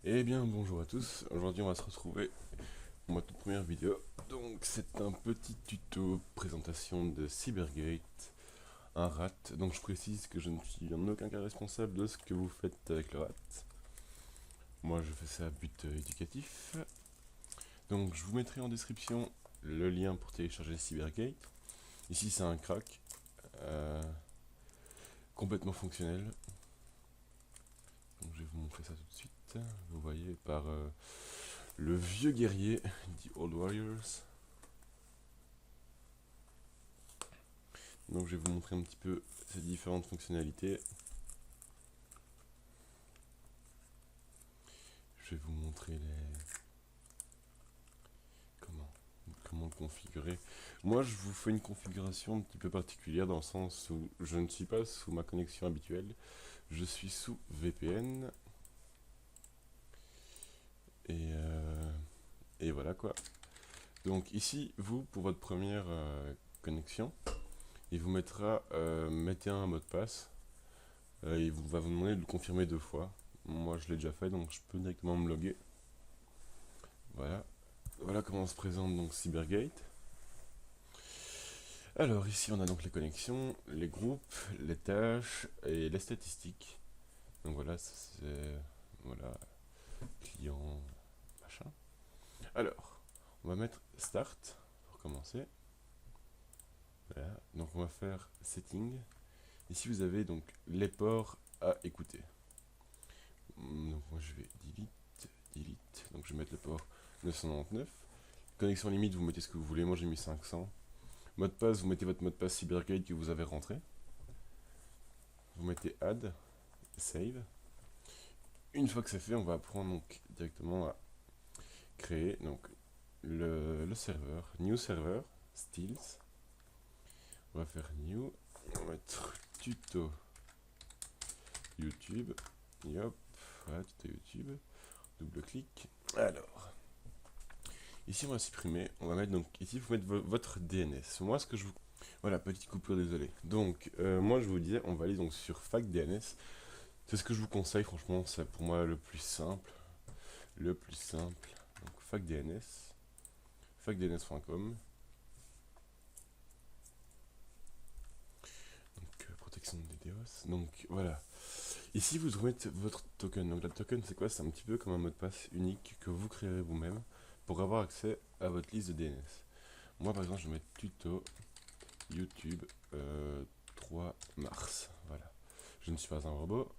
Eh bien bonjour à tous, aujourd'hui on va se retrouver pour ma toute première vidéo. Donc c'est un petit tuto présentation de Cybergate, un rat. Donc je précise que je ne suis en aucun cas responsable de ce que vous faites avec le rat. Moi je fais ça à but éducatif. Donc je vous mettrai en description le lien pour télécharger Cybergate. Ici c'est un crack complètement fonctionnel. Donc je vais vous montrer ça tout de suite. Vous voyez par le vieux guerrier, The Old Warriors. Donc je vais vous montrer un petit peu ces différentes fonctionnalités. Je vais vous montrer comment le configurer. Moi je vous fais une configuration un petit peu particulière dans le sens où je ne suis pas sous ma connexion habituelle. Je suis sous VPN. Et voilà quoi. Donc ici, vous, pour votre première connexion, il vous mettra mettez un mot de passe. Il va vous demander de le confirmer 2 fois. Moi je l'ai déjà fait donc je peux directement me loguer. Voilà. Voilà comment se présente donc Cybergate. Alors ici on a donc les connexions, les groupes, les tâches et les statistiques. Donc voilà, c'est voilà client machin. Alors on va mettre start pour commencer. Voilà. Donc on va faire setting. Ici vous avez donc les ports à écouter. Donc moi je vais delete. Donc je vais mettre le port 999. Connexion limite vous mettez ce que vous voulez. Moi j'ai mis 500. Mot de passe, vous mettez votre mot de passe Cybergate que vous avez rentré. Vous mettez add, save. Une fois que c'est fait, on va apprendre donc directement à créer donc le serveur, new server, stills. On va faire new, on va mettre tuto YouTube, et hop, voilà, tuto YouTube, double clic. Alors, ici on va supprimer, on va mettre donc ici vous mettez votre DNS. Moi ce que je vous voilà, petite coupure, désolé. Donc, moi je vous disais, on va aller donc sur FacDNS. C'est ce que je vous conseille, franchement, c'est pour moi le plus simple. Le plus simple. Donc, FacDNS, facdns.com. Donc, protection de DDoS. Donc, voilà. Ici, vous remettez votre token. Donc, la token, c'est quoi? C'est un petit peu comme un mot de passe unique que vous créerez vous-même pour avoir accès à votre liste de DNS. Moi, par exemple, je vais mettre tuto YouTube 3 mars. Voilà. Je ne suis pas un robot.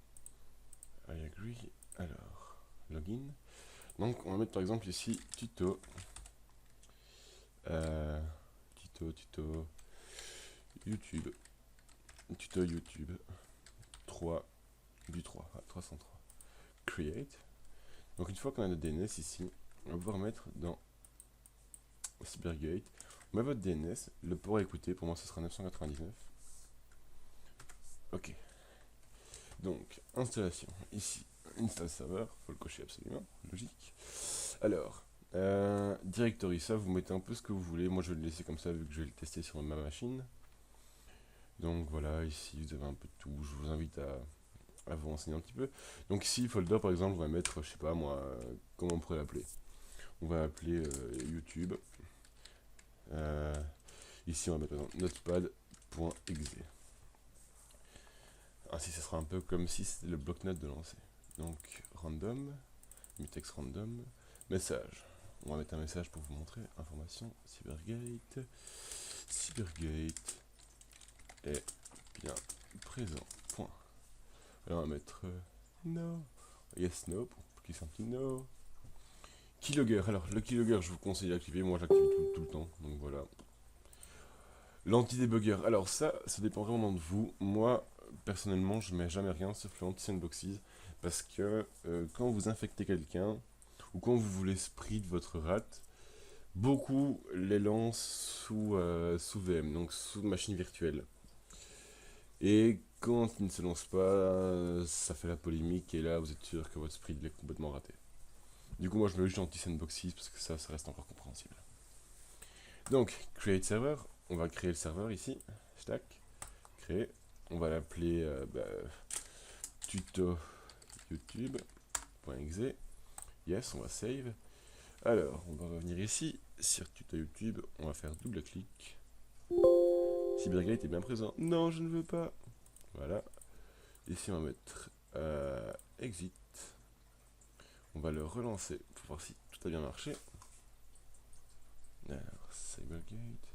I agree. Alors, login. Donc, on va mettre par exemple ici tuto. Tuto YouTube. Tuto YouTube 3 du 3. 303. Create. Donc, une fois qu'on a notre DNS ici, on va pouvoir mettre dans Cybergate. On met votre DNS. Le port à écouter, pour moi, ce sera 999. Ok. Donc, installation. Ici, install server. Faut le cocher absolument. Logique. Alors, directory, ça vous mettez un peu ce que vous voulez. Moi je vais le laisser comme ça vu que je vais le tester sur ma machine. Donc voilà, ici vous avez un peu de tout. Je vous invite à vous renseigner un petit peu. Donc ici, folder par exemple, on va mettre, je sais pas moi, comment on pourrait l'appeler. On va appeler YouTube. Ici on va mettre par exemple notepad.exe. Ainsi ce sera un peu comme si c'était le bloc-notes de lancer. Donc random, mutex random, message. On va mettre un message pour vous montrer. Information, Cybergate. Cybergate est bien présent. Point. Alors on va mettre no. Yes, no. Pour qu'il s'appelle no. Keylogger. Alors le keylogger, je vous conseille d'activer. Moi j'active tout le temps. Donc voilà. L'anti-debugger. Alors ça dépend vraiment de vous. Moi, personnellement, je mets jamais rien sauf l'anti-sandboxes. Parce que quand vous infectez quelqu'un, ou quand vous voulez sprint votre rat, beaucoup les lancent sous VM, donc sous machine virtuelle. Et quand ils ne se lancent pas, ça fait la polémique et là vous êtes sûr que votre sprint est complètement raté. Du coup moi je mets juste anti-sandboxes parce que ça reste encore compréhensible. Donc create server, on va créer le serveur ici, stack, créer, on va l'appeler tuto youtube.exe. Yes, on va save. Alors, on va revenir ici, sur tuto YouTube, on va faire double-clic. Cybergate est bien présent. Non, je ne veux pas. Voilà. Ici, on va mettre exit. On va le relancer pour voir si tout a bien marché. Alors, Cybergate.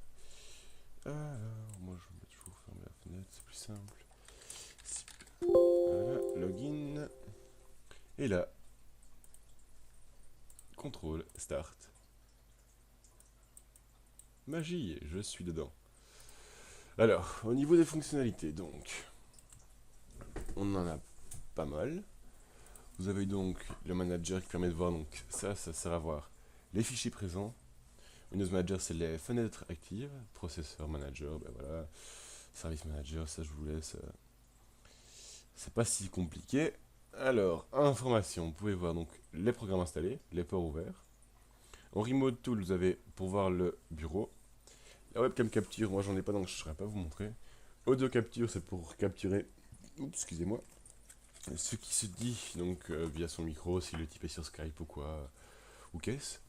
Alors, moi je vais toujours fermer la fenêtre, c'est plus simple. Voilà, login. Et là, contrôle, start. Magie, je suis dedans. Alors, au niveau des fonctionnalités, donc, on en a pas mal. Vous avez donc le manager qui permet de voir, donc ça sert à voir les fichiers présents. Windows Manager, c'est les fenêtres actives. Processeur Manager, ben voilà. Service Manager, ça je vous laisse. C'est pas si compliqué. Alors, information, vous pouvez voir donc les programmes installés, les ports ouverts. En Remote Tool, vous avez pour voir le bureau. La webcam capture, moi j'en ai pas donc je ne saurais pas vous montrer. Audio capture, c'est pour capturer, excusez-moi, ce qui se dit donc via son micro, si le type est sur Skype ou quoi, ou qu'est-ce.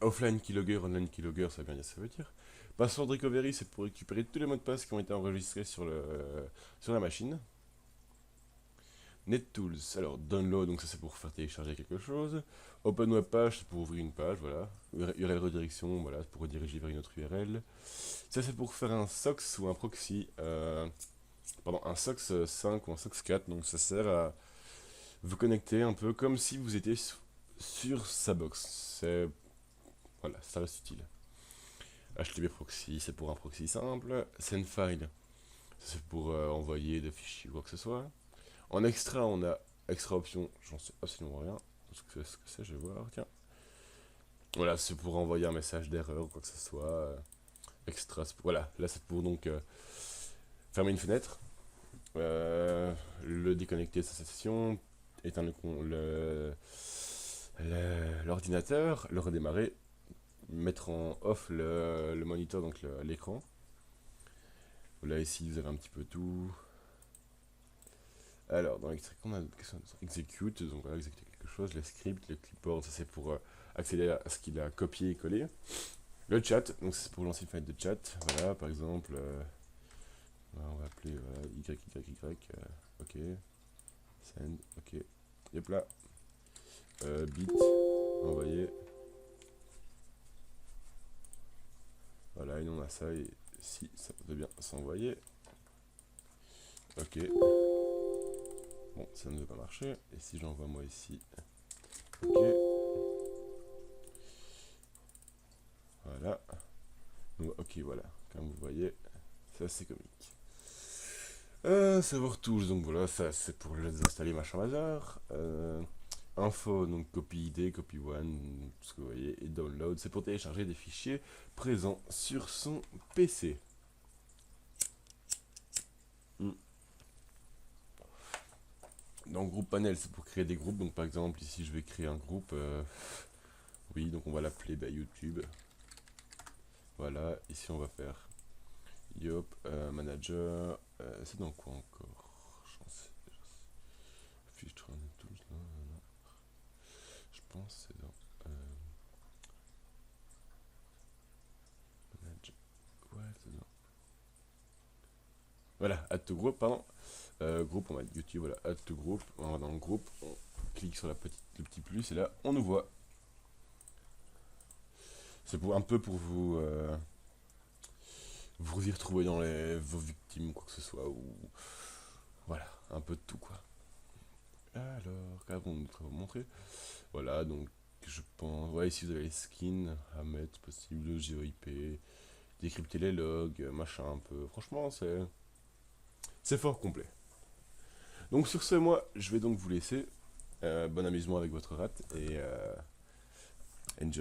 Offline keylogger, online keylogger, ça veut bien dire ça veut dire. Password recovery, c'est pour récupérer tous les mots de passe qui ont été enregistrés sur la machine. NetTools, alors download, donc ça c'est pour faire télécharger quelque chose. Open Web Page, c'est pour ouvrir une page, voilà. URL redirection, voilà, c'est pour rediriger vers une autre URL. Ça c'est pour faire un SOX ou un proxy, pardon, un SOX 5 ou un SOX 4, donc ça sert à vous connecter un peu comme si vous étiez sur sa box. C'est, voilà, ça reste utile. HTTP proxy, c'est pour un proxy simple. Sendfile, c'est pour envoyer des fichiers ou quoi que ce soit. En extra, on a extra option, j'en sais absolument rien. Ce que c'est, je vais voir, tiens. Voilà, c'est pour envoyer un message d'erreur ou quoi que ce soit. Extra, voilà, là c'est pour donc fermer une fenêtre, le déconnecter de sa session, éteindre l'ordinateur, le redémarrer, mettre en off le moniteur, donc l'écran. Là ici vous avez un petit peu tout. Alors, dans l'extrait, on a execute, donc voilà, exécuter quelque chose, les scripts, les clipboards, ça c'est pour accéder à ce qu'il a copié et collé. Le chat, donc c'est pour lancer une fenêtre de chat, voilà, par exemple, on va appeler YYY, ok, send, ok, yep là, bit, envoyer, voilà, et on a ça, et si ça peut bien s'envoyer, ok. Bon, ça ne veut pas marcher. Et si j'envoie moi ici, ok. Voilà. Donc, ok, voilà. Comme vous voyez, c'est assez comique. Savoir tools, donc voilà, ça c'est pour les installer machin bazar. Info, donc copy ID, copy one, tout ce que vous voyez, et download, c'est pour télécharger des fichiers présents sur son PC. Donc groupe panel, c'est pour créer des groupes. Donc par exemple ici je vais créer un groupe. Oui, donc on va l'appeler YouTube. Voilà, ici on va faire Yop, manager. C'est dans quoi encore? Je pense que c'est dans manager. Ouais, c'est dans. Voilà, add to group, pardon. Groupe, on va YouTube, voilà, add to group. On va dans le groupe, on clique sur le petit plus et là on nous voit. C'est un peu pour vous vous y retrouver dans vos victimes ou quoi que ce soit, ou voilà, un peu de tout quoi. Alors, qu'avons-nous à vous montrer? Voilà, donc je pense, ouais, ici vous avez les skins à mettre, possible, le GeoIP, décrypter les logs, machin un peu. Franchement, c'est fort complet. Donc sur ce, moi, je vais donc vous laisser. Bon amusement avec votre rat et enjoy.